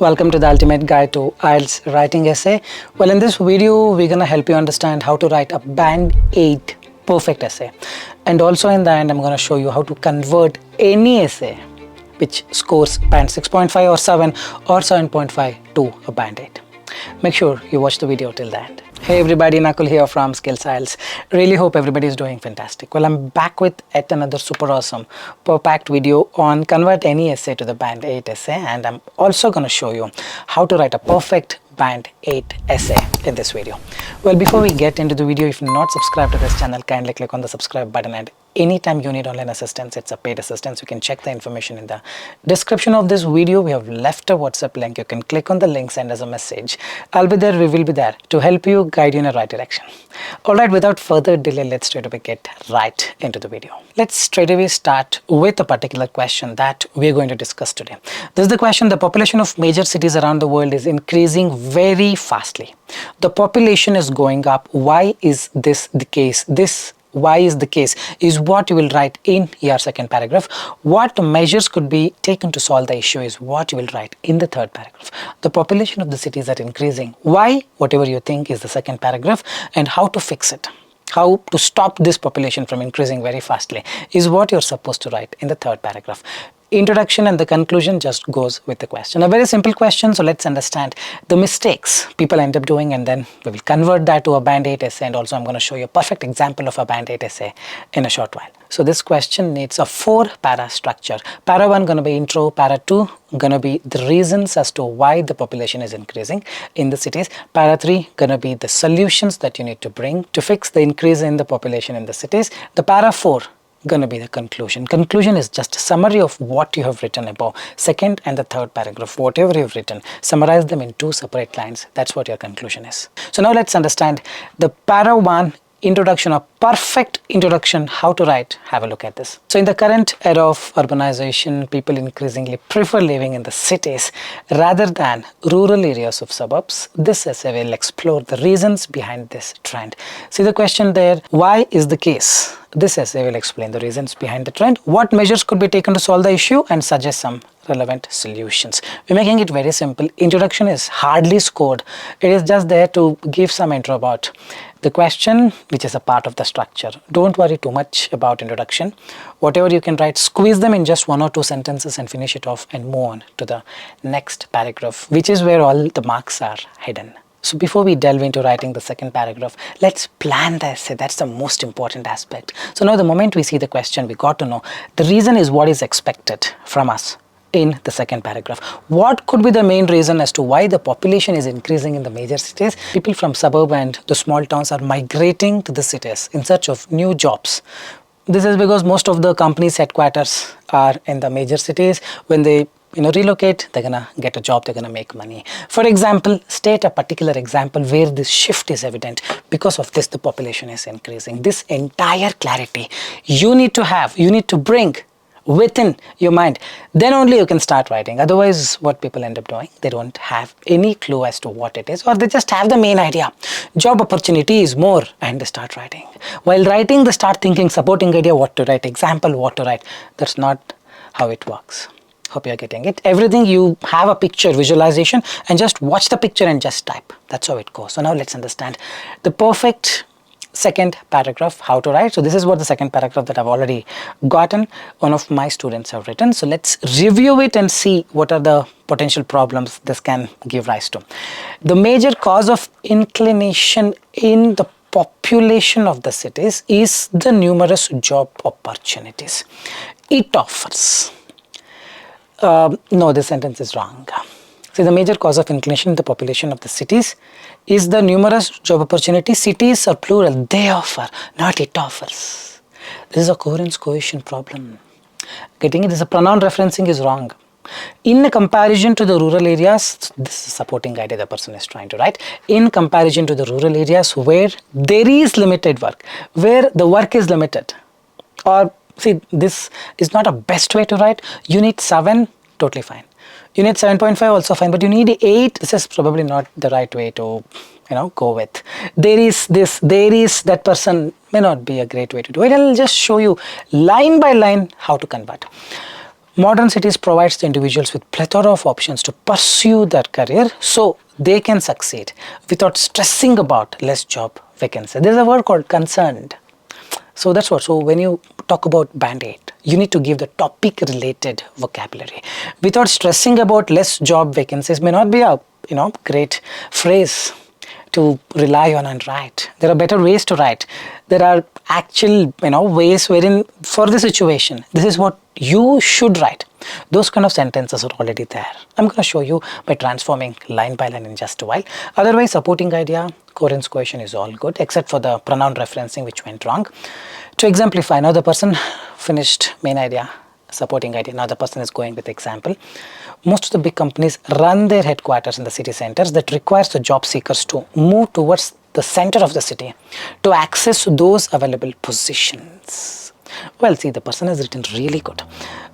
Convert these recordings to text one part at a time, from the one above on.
Welcome to the ultimate guide to IELTS writing essay. Well, in this video, we're going to help you understand how to write a band 8 perfect essay. And also in the end, I'm going to show you how to convert any essay which scores band 6.5 or 7 or 7.5 to a band 8. Make sure you watch the video till the end. Hey everybody, Nakul here from Skills IELTS. Really hope everybody is doing fantastic. Well, I'm back with yet another super awesome, packed video on convert any essay to the band 8 essay, and I'm also going to show you how to write a perfect band 8 essay in this video. Well, before we get into the video, if you're not subscribed to this channel, kindly click on the subscribe button, and anytime you need online assistance, it's a paid assistance. You can check the information in the description of this video. We have left a WhatsApp link. You can click on the link, send us a message. I'll be there, we will be there to help you, guide you in the right direction. Alright, without further delay, let's straight away get right into the video. Let's straight away start with a particular question that we're going to discuss today. This is the question: the population of major cities around the world is increasing very fastly. The population is going up. Why is this the case? Why is the case is what you will write in your second paragraph. What measures could be taken to solve the issue is what you will write in the third paragraph. The population of the cities are increasing. Why? Whatever you think is the second paragraph, and how to fix it, how to stop this population from increasing very fastly is what you're supposed to write in the third paragraph. Introduction and the conclusion just goes with the question. A very simple question, so let's understand the mistakes people end up doing, and then we will convert that to a band 8 essay, and also I'm going to show you a perfect example of a band 8 essay in a short while. So this question needs a 4-para structure. Para 1 going to be intro, para 2 going to be the reasons as to why the population is increasing in the cities, para 3 going to be the solutions that you need to bring to fix the increase in the population in the cities. The para 4 going to be the conclusion. Conclusion is just a summary of what you have written above. Second and the third paragraph, whatever you've written, summarize them in 2 separate lines. That's what your conclusion is. So now let's understand the para 1 introduction, a perfect introduction, how to write. Have a look at this. So in the current era of urbanization, people increasingly prefer living in the cities rather than rural areas of suburbs. This essay will explore the reasons behind this trend. See the question there, why is the case? This essay will explain the reasons behind the trend, what measures could be taken to solve the issue, and suggest some relevant solutions. We're making it very simple. Introduction is hardly scored. It is just there to give some intro about the question, which is a part of the structure. Don't worry too much about introduction. Whatever you can write, squeeze them in just 1 or 2 sentences and finish it off and move on to the next paragraph, which is where all the marks are hidden. So before we delve into writing the second paragraph, let's plan the essay. That's the most important aspect. So now the moment we see the question, we got to know the reason is what is expected from us in the second paragraph. What could be the main reason as to why the population is increasing in the major cities? People from suburb and the small towns are migrating to the cities in search of new jobs. This is because most of the companies' headquarters are in the major cities. When they relocate, they're gonna get a job, they're gonna make money. For example, state a particular example where this shift is evident. Because of this, the population is increasing. This entire clarity you need to have, you need to bring within your mind. Then only you can start writing. Otherwise, what people end up doing, they don't have any clue as to what it is, or they just have the main idea. Job opportunity is more, and they start writing. While writing, they start thinking supporting idea, what to write, example, what to write. That's not how it works. Hope you're getting it. Everything you have a picture, visualization, and just watch the picture and just type. That's how it goes. So now let's understand the perfect second paragraph, how to write. So this is what the second paragraph that I've already gotten, one of my students have written. So let's review it and see what are the potential problems this can give rise to. The major cause of inclination in the population of the cities is the numerous job opportunities it offers. No, this sentence is wrong. See, the major cause of inclination in the population of the cities is the numerous job opportunities. Cities are plural. They offer, not it offers. This is a coherence cohesion problem. Getting it? This is a pronoun referencing is wrong. In comparison to the rural areas, this is supporting idea the person is trying to write. In comparison to the rural areas where there is limited work, where the work is limited, or see, this is not a best way to write. You need 7, totally fine. You need 7.5, also fine, but you need 8. This is probably not the right way to go with. There is this, there is that person, may not be a great way to do it. I'll just show you line by line how to convert. Modern cities provides the individuals with plethora of options to pursue their career so they can succeed without stressing about less job vacancy. There's a word called concerned. So that's what. So when you talk about Band 8, you need to give the topic related vocabulary. Without stressing about less job vacancies may not be a great phrase to rely on and write. There are better ways to write. There are actual ways wherein for the situation this is what you should write. Those kind of sentences are already there. I'm going to show you by transforming line by line in just a while. Otherwise, supporting idea, coherence cohesion is all good except for the pronoun referencing which went wrong. To exemplify, now the person finished main idea, supporting idea, now the person is going with example. Most of the big companies run their headquarters in the city centers. That requires the job seekers to move towards the center of the city to access those available positions. Well, see, the person has written really good,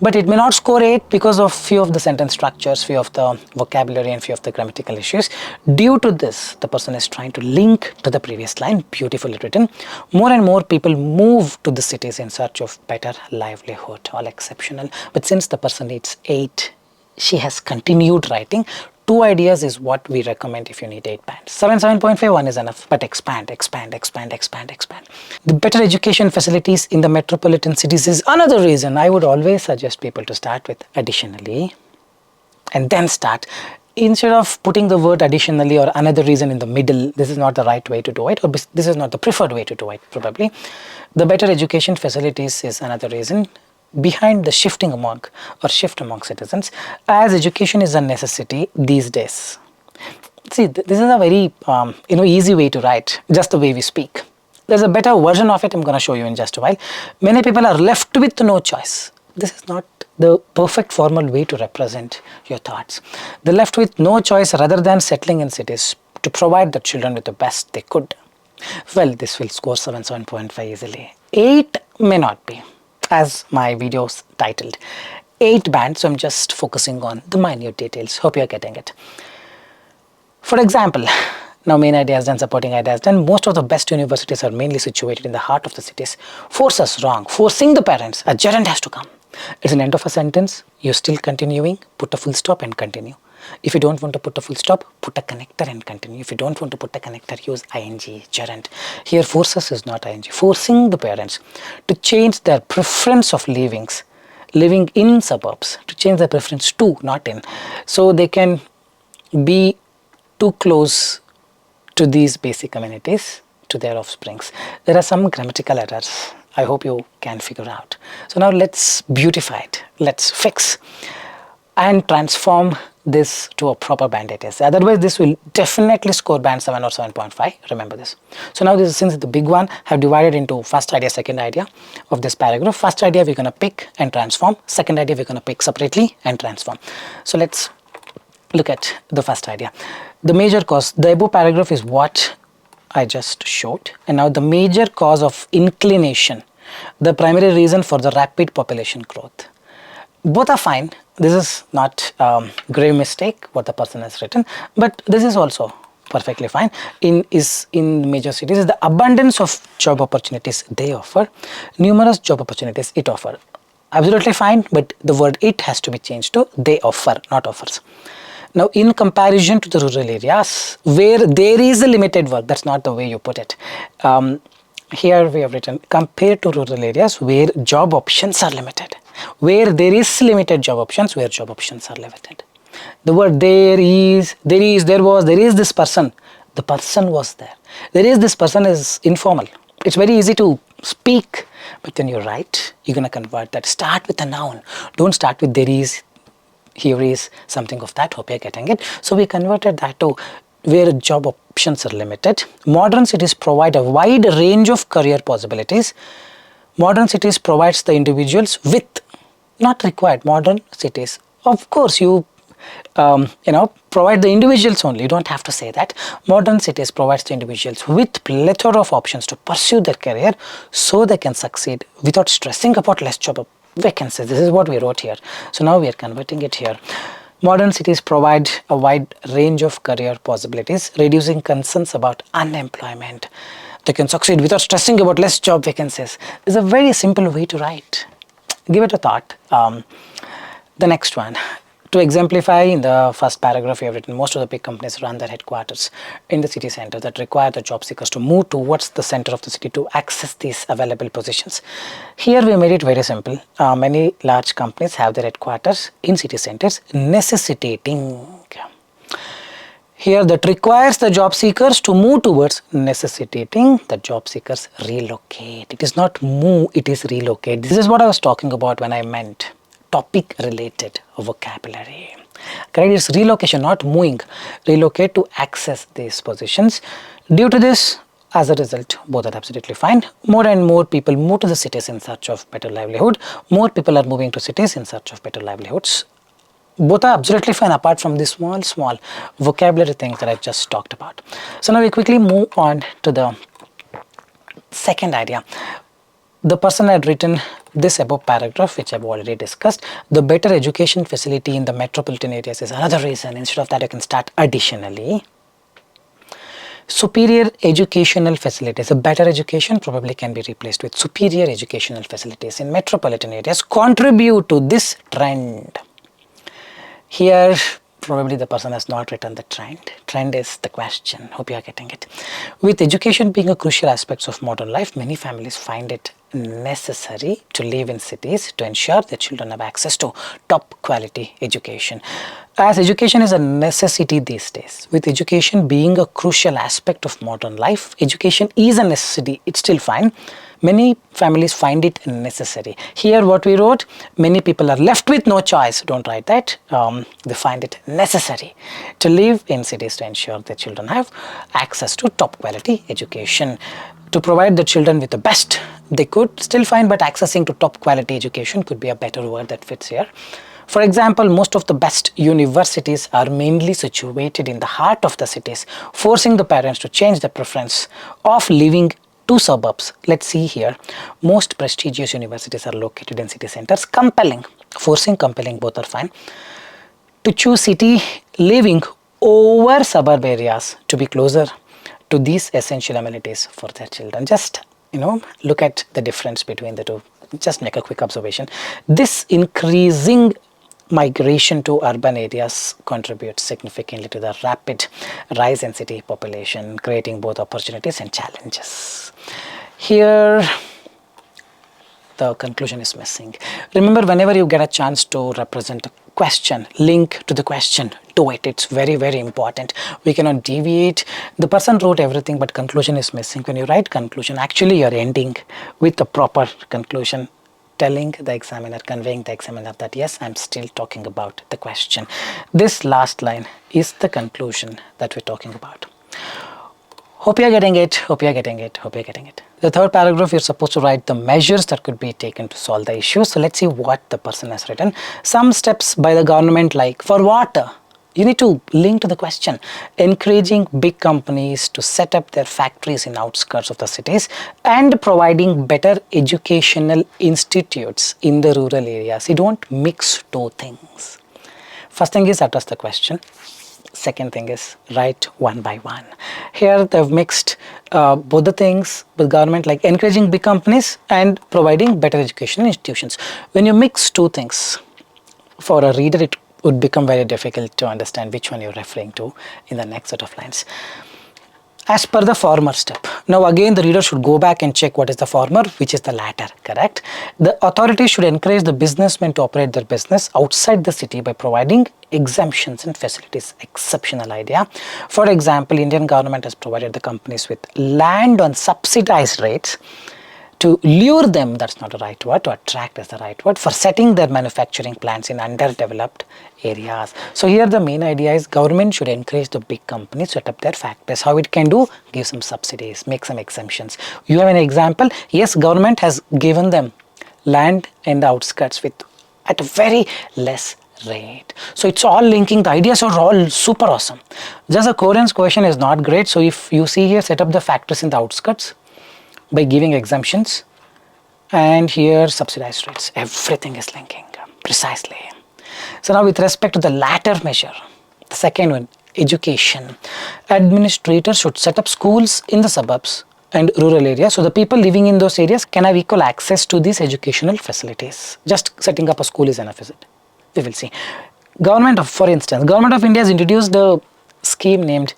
but it may not score 8 because of few of the sentence structures, few of the vocabulary and few of the grammatical issues. Due to this, the person is trying to link to the previous line, beautifully written. More and more people move to the cities in search of better livelihood, all exceptional. But since the person needs 8, she has continued writing. 2 ideas is what we recommend if you need 8 bands. 7.5, 1 is enough, but expand. The better education facilities in the metropolitan cities is another reason. I would always suggest people to start with additionally and then start. Instead of putting the word additionally or another reason in the middle, this is not the right way to do it, or this is not the preferred way to do it probably. The better education facilities is another reason behind the shift among citizens, as education is a necessity these days. See, this is a very easy way to write, just the way we speak. There's a better version of it I'm going to show you in just a while. Many people are left with no choice. This is not the perfect formal way to represent your thoughts. They're left with no choice rather than settling in cities to provide the children with the best they could. Well, this will score 7.5 easily. 8 may not be, as my video's titled. 8 bands, so I'm just focusing on the minute details. Hope you're getting it. For example, now main ideas done, supporting ideas done. Most of the best universities are mainly situated in the heart of the cities. Force us wrong, forcing the parents, a gerund has to come. It's an end of a sentence, you're still continuing, put a full stop and continue. If you don't want to put a full stop, put a connector and continue. If you don't want to put a connector, use ing, gerund. Here forces is not ing. Forcing the parents to change their preference of living in suburbs, to change their preference to, not in. So they can be too close to these basic amenities, to their offsprings. There are some grammatical errors I hope you can figure out. So now let's beautify it. Let's fix and transform this to a proper band 8 essay. Otherwise, this will definitely score band 7 or 7.5. Remember this. So now since the big one, I have divided into first idea, second idea of this paragraph. First idea we're going to pick and transform. Second idea we're going to pick separately and transform. So let's look at the first idea. The major cause, the above paragraph is what I just showed. And now the major cause of inclination, the primary reason for the rapid population growth. Both are fine. This is not grave mistake what the person has written, but this is also perfectly fine. In major cities is the abundance of job opportunities they offer, numerous job opportunities it offer. Absolutely fine, but the word it has to be changed to they offer, not offers. Now, in comparison to the rural areas where there is a limited work, that's not the way you put it. Here we have written compared to rural areas where job options are limited. Where there is limited job options, where job options are limited. The word there is, there was, there is this person. The person was there. There is this person is informal. It's very easy to speak, but when you write, you're going to convert that. Start with a noun. Don't start with there is, here is, something of that. Hope you're getting it. So we converted that to where job options are limited. Modern cities provide a wide range of career possibilities. Modern cities provides the individuals with, not required, modern cities. Of course, you provide the individuals only. You don't have to say that. Modern cities provides the individuals with plethora of options to pursue their career so they can succeed without stressing about less job vacancies. This is what we wrote here. So now we are converting it here. Modern cities provide a wide range of career possibilities, reducing concerns about unemployment. They can succeed without stressing about less job vacancies. It's a very simple way to write. Give it a thought. The next one, to exemplify, in the first paragraph you have written, most of the big companies run their headquarters in the city center that require the job seekers to move towards the center of the city to access these available positions. Here we made it very simple. Many large companies have their headquarters in city centers, necessitating. Here that requires the job seekers to move towards, necessitating the job seekers relocate. It is not move, it is relocate. This is what I was talking about when I meant topic related vocabulary. Correct? It's relocation, not moving. Relocate to access these positions. Due to this, as a result, both are absolutely fine. More and more people move to the cities in search of better livelihood. More people are moving to cities in search of better livelihoods. Both are absolutely fine apart from the small vocabulary things that I just talked about. So now we quickly move on to the second idea. The person had written this above paragraph, which I've already discussed. The better education facility in the metropolitan areas is another reason. Instead of that, you can start additionally. Superior educational facilities. A better education probably can be replaced with superior educational facilities in metropolitan areas contribute to this trend. Here, probably the person has not written the trend. Trend is the question. Hope you are getting it. With education being a crucial aspect of modern life, many families find it necessary to live in cities to ensure their children have access to top quality education. As education is a necessity these days, with education being a crucial aspect of modern life, education is a necessity, it's still fine. Many families find it necessary. Here what we wrote, many people are left with no choice. Don't write that. They find it necessary to live in cities to ensure their children have access to top quality education. To provide the children with the best they could, still fine, but accessing to top quality education could be a better word that fits here. For example, most of the best universities are mainly situated in the heart of the cities, forcing the parents to change their preference of living to suburbs. Let's see here. Most prestigious universities are located in city centers. Compelling, forcing, compelling, both are fine. To choose city living over suburb areas to be closer to these essential amenities for their children. Just, look at the difference between the two. Just make a quick observation. This increasing migration to urban areas contributes significantly to the rapid rise in city population, creating both opportunities and challenges. Here, the conclusion is missing. Remember, whenever you get a chance to represent a question, link to the question, do it. It's very, very important. We cannot deviate. The person wrote everything, but conclusion is missing. When you write conclusion, actually you're ending with the proper conclusion, telling the examiner, conveying the examiner that yes, I'm still talking about the question. This last line is the conclusion that we're talking about. Hope you're getting it, hope you're getting it, hope you're getting it. The third paragraph, you're supposed to write the measures that could be taken to solve the issue. So let's see what the person has written. Some steps by the government, like for water. You need to link to the question. Encouraging big companies to set up their factories in outskirts of the cities and providing better educational institutes in the rural areas. You don't mix two things. First thing is address the question. Second thing is write one by one. Here they've mixed both the things with government, like encouraging big companies and providing better educational institutions. When you mix two things, for a reader it would become very difficult to understand which one you're referring to in the next set of lines. As per the former step. Now again the reader should go back and check what is the former, which is the latter, correct? The authorities should encourage the businessmen to operate their business outside the city by providing exemptions and facilities. Exceptional idea. For example, Indian government has provided the companies with land on subsidized rates to lure them, that's not the right word, to attract is the right word, for setting their manufacturing plants in underdeveloped areas. So here the main idea is government should encourage the big companies to set up their factories. How it can do? Give some subsidies, make some exemptions. You have an example? Yes, government has given them land in the outskirts at a very less rate. So it's all linking, the ideas are all super awesome. Just a coherence question is not great. So if you see here, set up the factories in the outskirts by giving exemptions, and here subsidized rates, everything is linking precisely. So now with respect to the latter measure, the second one, education. Administrators should set up schools in the suburbs and rural areas so the people living in those areas can have equal access to these educational facilities. Just setting up a school is enough, is it? We will see. For instance, Government of India has introduced a scheme named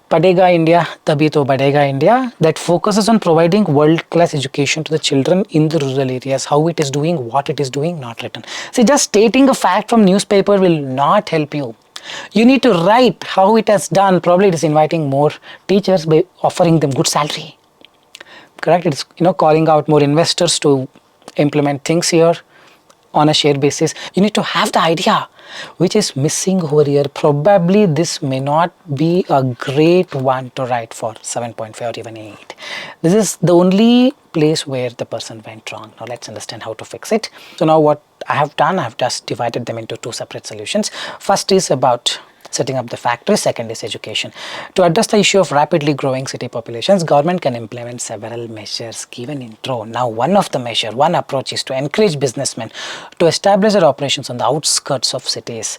Padega India, Tabhi to Badega India, that focuses on providing world-class education to the children in the rural areas. How it is doing, what it is doing, not written. See, just stating a fact from newspaper will not help you. You need to write how it has done. Probably it is inviting more teachers by offering them good salary. Correct? It is, calling out more investors to implement things here on a share basis. You need to have the idea, which is missing over here. Probably this may not be a great one to write for 7.5 or even 8. This is the only place where the person went wrong. Now let's understand how to fix it. So now what I have done, I have just divided them into 2 separate solutions. First is about setting up the factory, second is education. To address the issue of rapidly growing city populations, government can implement several measures given intro. Now one approach is to encourage businessmen to establish their operations on the outskirts of cities.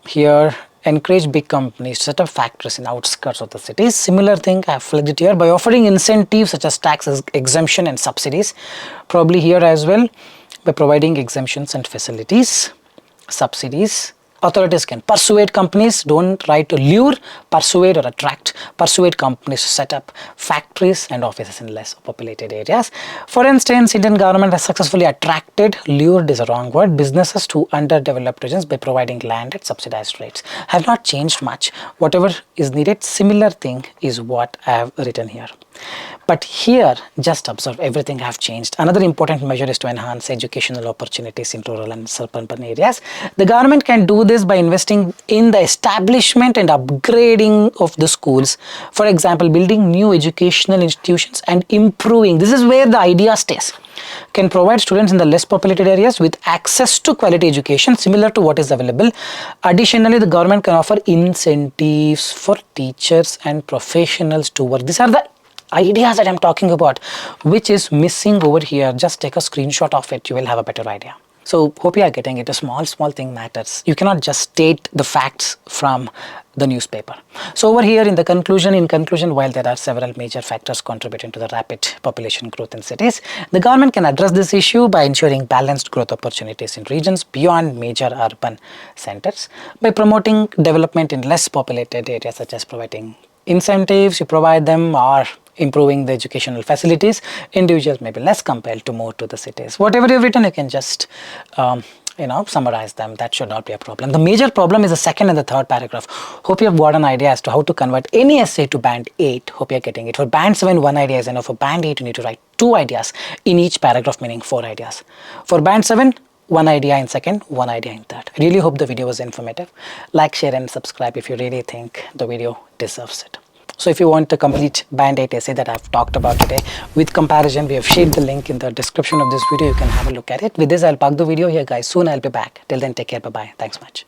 Here, encourage big companies to set up factories in outskirts of the cities. Similar thing, I have flagged it here by offering incentives such as tax exemption and subsidies. Probably here as well, by providing exemptions and facilities, subsidies. Authorities can persuade companies, don't try to lure, persuade or attract, persuade companies to set up factories and offices in less populated areas. For instance, Indian government has successfully attracted, lured is a wrong word, businesses to underdeveloped regions by providing land at subsidized rates. Have not changed much. Whatever is needed, similar thing is what I have written here. But here, just observe, everything have changed. Another important measure is to enhance educational opportunities in rural and suburban areas. The government can do this by investing in the establishment and upgrading of the schools. For example, building new educational institutions and improving. This is where the idea stays. Can provide students in the less populated areas with access to quality education similar to what is available. Additionally, the government can offer incentives for teachers and professionals to work. These are the ideas that I'm talking about, which is missing over here. Just take a screenshot of it, you will have a better idea. So hope you are getting it. A small thing matters. You cannot just state the facts from the newspaper. So over here in conclusion, while there are several major factors contributing to the rapid population growth in cities, the government can address this issue by ensuring balanced growth opportunities in regions beyond major urban centers, by promoting development in less populated areas, such as providing incentives, you provide them, or improving the educational facilities. Individuals may be less compelled to move to the cities. Whatever you've written, you can just summarize them. That should not be a problem. The major problem is the second and the third paragraph. Hope you have got an idea as to how to convert any essay to band 8. Hope you're getting it. For band 7, 1 idea is enough. For band 8, you need to write 2 ideas in each paragraph, meaning 4 ideas. For band 7, 1 idea in second, 1 idea in third. I really hope the video was informative. Like, share and subscribe if you really think the video deserves it. So if you want a complete band 8 essay that I've talked about today with comparison, we have shared the link in the description of this video. You can have a look at it. With this, I'll park the video here, guys. Soon I'll be back. Till then, take care. Bye-bye. Thanks much.